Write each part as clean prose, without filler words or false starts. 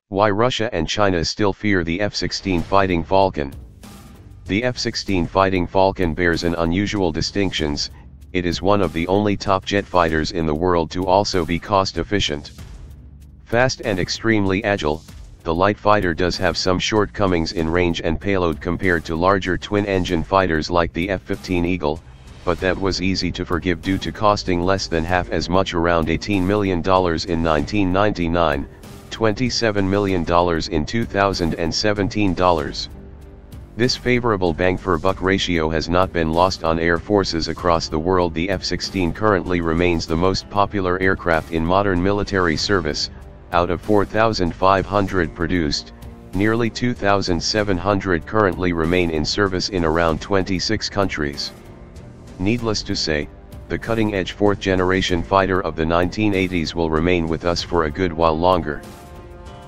Why Russia and China still fear the F-16 Fighting Falcon. The F-16 Fighting Falcon bears an unusual distinctions. It is one of the only top jet fighters in the world to also be cost-efficient. Fast and extremely agile, the light fighter does have some shortcomings in range and payload compared to larger twin-engine fighters like the F-15 Eagle, but that was easy to forgive due to costing less than half as much, around $18 million in 1999, $27 million in 2017 dollars. This favorable bang-for-buck ratio has not been lost on air forces across the world. The F-16 currently remains the most popular aircraft in modern military service. Out of 4,500 produced, nearly 2,700 currently remain in service in around 26 countries. Needless to say, the cutting-edge fourth-generation fighter of the 1980s will remain with us for a good while longer.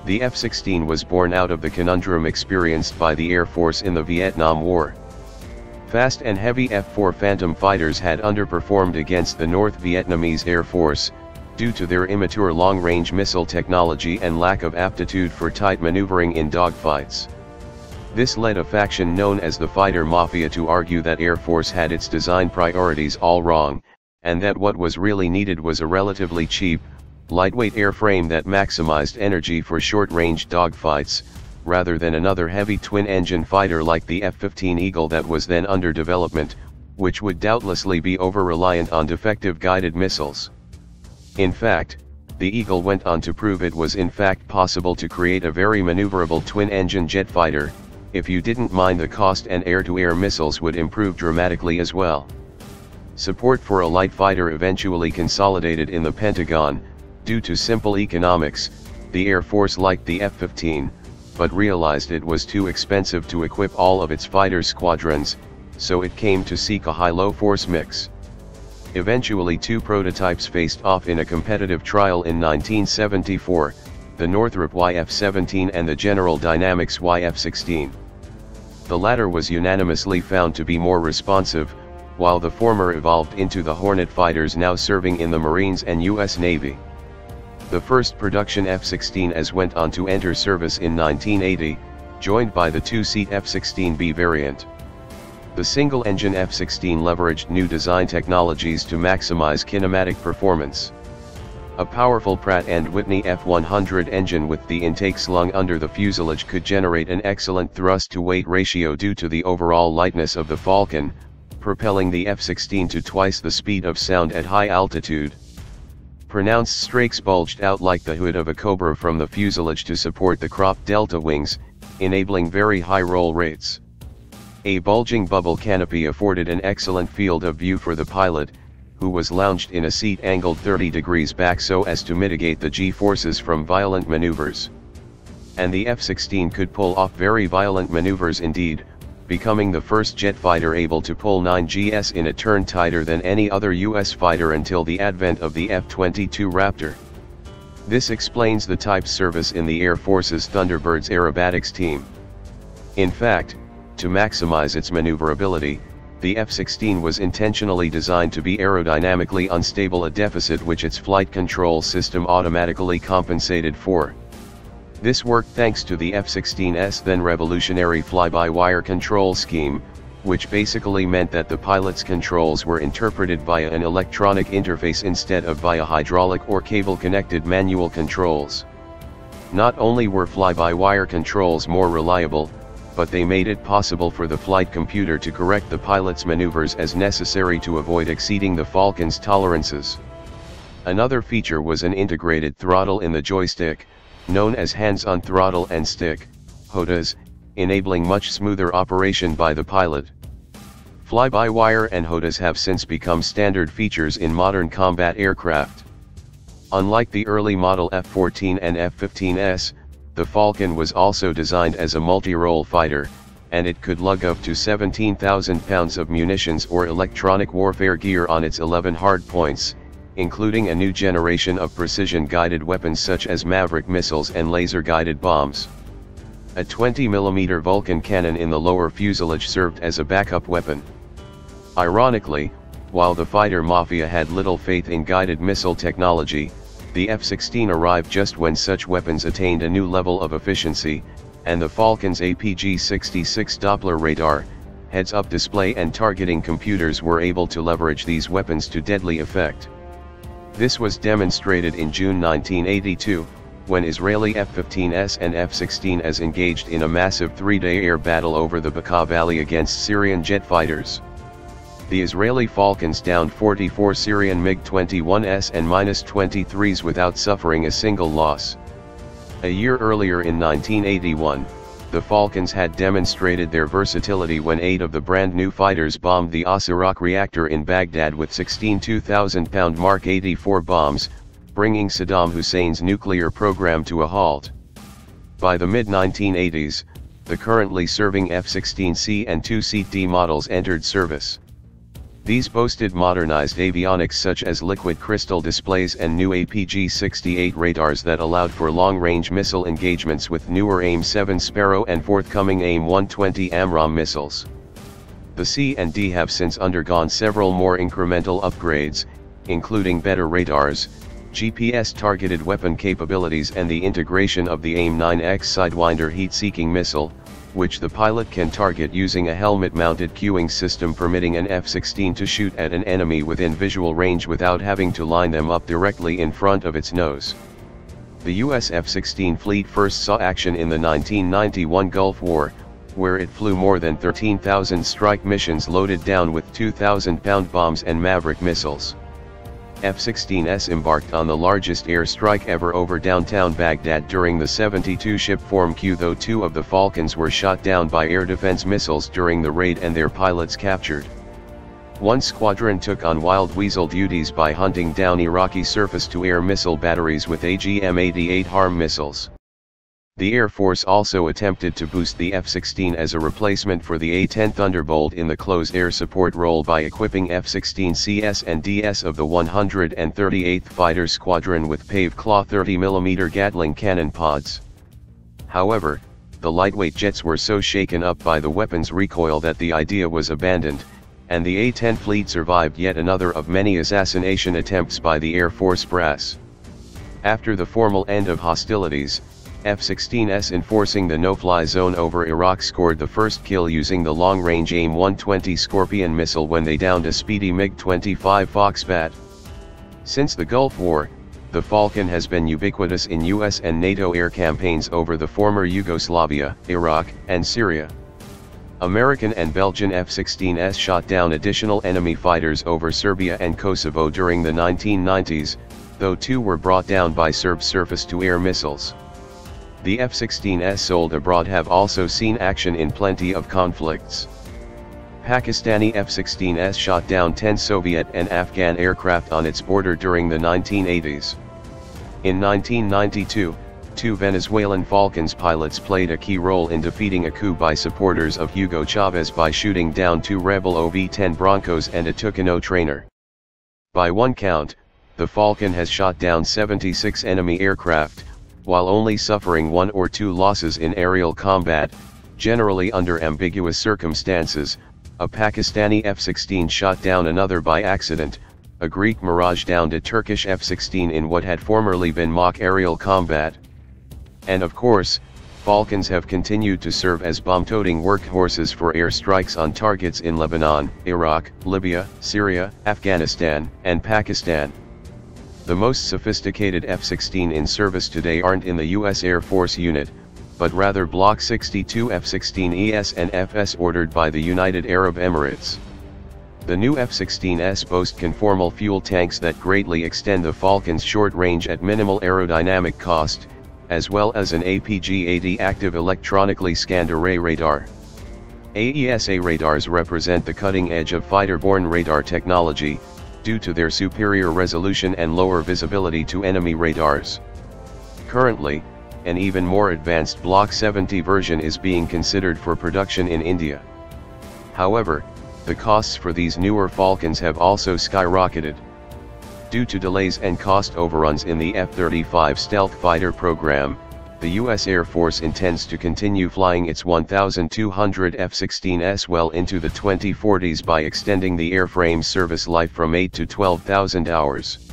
The F-16 was born out of the conundrum experienced by the Air Force in the Vietnam War. Fast and heavy F-4 Phantom fighters had underperformed against the North Vietnamese Air Force, due to their immature long-range missile technology and lack of aptitude for tight maneuvering in dogfights. This led a faction known as the Fighter Mafia to argue that Air Force had its design priorities all wrong, and that what was really needed was a relatively cheap, lightweight airframe that maximized energy for short-range dogfights, rather than another heavy twin-engine fighter like the F-15 Eagle that was then under development, which would doubtlessly be over-reliant on defective guided missiles. In fact, the Eagle went on to prove it was in fact possible to create a very maneuverable twin-engine jet fighter, if you didn't mind the cost, and air-to-air missiles would improve dramatically as well. Support for a light fighter eventually consolidated in the Pentagon. Due to simple economics, the Air Force liked the F-15, but realized it was too expensive to equip all of its fighter squadrons, so it came to seek a high-low force mix. Eventually two prototypes faced off in a competitive trial in 1974, the Northrop YF-17 and the General Dynamics YF-16. The latter was unanimously found to be more responsive, while the former evolved into the Hornet fighters now serving in the Marines and U.S. Navy. The first production F-16s went on to enter service in 1980, joined by the two-seat F-16B variant. The single-engine F-16 leveraged new design technologies to maximize kinematic performance. A powerful Pratt & Whitney F-100 engine with the intake slung under the fuselage could generate an excellent thrust-to-weight ratio due to the overall lightness of the Falcon, propelling the F-16 to twice the speed of sound at high altitude. Pronounced strakes bulged out like the hood of a Cobra from the fuselage to support the cropped delta wings, enabling very high roll rates. A bulging bubble canopy afforded an excellent field of view for the pilot, who was lounged in a seat angled 30 degrees back so as to mitigate the G-forces from violent maneuvers. And the F-16 could pull off very violent maneuvers indeed, becoming the first jet fighter able to pull 9 Gs in a turn tighter than any other U.S. fighter until the advent of the F-22 Raptor. This explains the type's service in the Air Force's Thunderbirds aerobatics team. In fact, to maximize its maneuverability, the F-16 was intentionally designed to be aerodynamically unstable, a deficit which its flight control system automatically compensated for. This worked thanks to the F-16's then revolutionary fly-by-wire control scheme, which basically meant that the pilot's controls were interpreted via an electronic interface instead of via hydraulic or cable-connected manual controls. Not only were fly-by-wire controls more reliable, but they made it possible for the flight computer to correct the pilot's maneuvers as necessary to avoid exceeding the Falcon's tolerances. Another feature was an integrated throttle in the joystick, known as hands-on throttle and stick, HOTAs, enabling much smoother operation by the pilot. Fly-by-wire and HOTAs have since become standard features in modern combat aircraft. Unlike the early model F-14 and F-15s, the Falcon was also designed as a multi-role fighter, and it could lug up to 17,000 pounds of munitions or electronic warfare gear on its 11 hardpoints, including a new generation of precision-guided weapons such as Maverick missiles and laser-guided bombs. A 20mm Vulcan cannon in the lower fuselage served as a backup weapon. Ironically, while the fighter mafia had little faith in guided missile technology, The F-16 arrived just when such weapons attained a new level of efficiency, and the Falcon's APG-66 Doppler radar, heads-up display and targeting computers were able to leverage these weapons to deadly effect. This was demonstrated in June 1982, when Israeli F-15s and F-16s engaged in a massive three-day air battle over the Bekaa Valley against Syrian jet fighters. The Israeli Falcons downed 44 Syrian MiG-21s and -23s without suffering a single loss. A year earlier in 1981, the Falcons had demonstrated their versatility when 8 of the brand new fighters bombed the Osirak reactor in Baghdad with 16 2,000-pound Mark 84 bombs, bringing Saddam Hussein's nuclear program to a halt. By the mid-1980s, the currently serving F-16C and 2C-D models entered service. These boasted modernized avionics such as liquid crystal displays and new APG-68 radars that allowed for long-range missile engagements with newer AIM-7 Sparrow and forthcoming AIM-120 AMRAAM missiles. The C and D have since undergone several more incremental upgrades, including better radars, GPS-targeted weapon capabilities and the integration of the AIM-9X Sidewinder heat-seeking missile, which the pilot can target using a helmet-mounted cueing system permitting an F-16 to shoot at an enemy within visual range without having to line them up directly in front of its nose. The U.S. F-16 fleet first saw action in the 1991 Gulf War, where it flew more than 13,000 strike missions loaded down with 2,000-pound bombs and Maverick missiles. F-16s embarked on the largest airstrike ever over downtown Baghdad during the 72-ship form Q, though 2 of the Falcons were shot down by air defense missiles during the raid and their pilots captured. One squadron took on wild weasel duties by hunting down Iraqi surface-to-air missile batteries with AGM-88 HARM missiles. The Air Force also attempted to boost the F-16 as a replacement for the A-10 Thunderbolt in the closed air support role by equipping F-16Cs and Ds of the 138th Fighter Squadron with paved claw 30mm Gatling cannon pods. However, the lightweight jets were so shaken up by the weapon's recoil that the idea was abandoned, and the A-10 fleet survived yet another of many assassination attempts by the Air Force brass. After the formal end of hostilities, F-16s enforcing the no-fly zone over Iraq scored the first kill using the long-range AIM-120 Scorpion missile when they downed a speedy MiG-25 Foxbat. Since the Gulf War, the Falcon has been ubiquitous in US and NATO air campaigns over the former Yugoslavia, Iraq, and Syria. American and Belgian F-16s shot down additional enemy fighters over Serbia and Kosovo during the 1990s, though 2 were brought down by Serb surface-to-air missiles. The F-16s sold abroad have also seen action in plenty of conflicts. Pakistani F-16s shot down 10 Soviet and Afghan aircraft on its border during the 1980s. In 1992, 2 Venezuelan Falcons pilots played a key role in defeating a coup by supporters of Hugo Chavez by shooting down 2 rebel OV-10 Broncos and a Tucano trainer. By one count, the Falcon has shot down 76 enemy aircraft, while only suffering 1 or 2 losses in aerial combat, generally under ambiguous circumstances. A Pakistani F-16 shot down another by accident, a Greek Mirage downed a Turkish F-16 in what had formerly been mock aerial combat. And of course, Falcons have continued to serve as bomb-toting workhorses for airstrikes on targets in Lebanon, Iraq, Libya, Syria, Afghanistan, and Pakistan. The most sophisticated F-16 in service today aren't in the U.S. Air Force unit, but rather Block 62 F-16Es and FS ordered by the United Arab Emirates. The new F-16s boast conformal fuel tanks that greatly extend the Falcon's short range at minimal aerodynamic cost, as well as an APG-80 active electronically scanned array radar. AESA radars represent the cutting edge of fighter-borne radar technology, due to their superior resolution and lower visibility to enemy radars. Currently, an even more advanced Block 70 version is being considered for production in India. However, the costs for these newer Falcons have also skyrocketed. Due to delays and cost overruns in the F-35 stealth fighter program, the U.S. Air Force intends to continue flying its 1,200 F-16s well into the 2040s by extending the airframe's service life from 8 to 12,000 hours.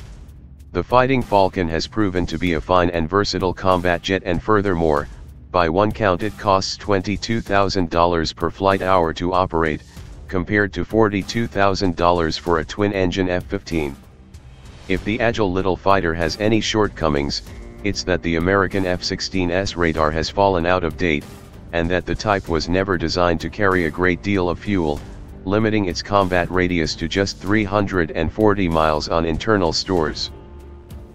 The Fighting Falcon has proven to be a fine and versatile combat jet, and furthermore, by one count it costs $22,000 per flight hour to operate, compared to $42,000 for a twin-engine F-15. If the agile little fighter has any shortcomings, it's that the American F-16's radar has fallen out of date, and that the type was never designed to carry a great deal of fuel, limiting its combat radius to just 340 miles on internal stores.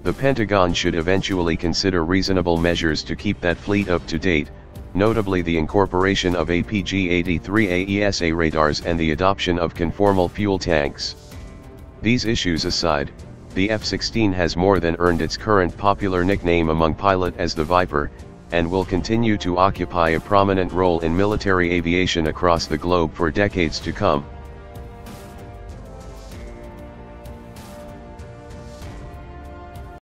The Pentagon should eventually consider reasonable measures to keep that fleet up to date, notably the incorporation of APG-83 AESA radars and the adoption of conformal fuel tanks. These issues aside, the F-16 has more than earned its current popular nickname among pilots as the Viper, and will continue to occupy a prominent role in military aviation across the globe for decades to come.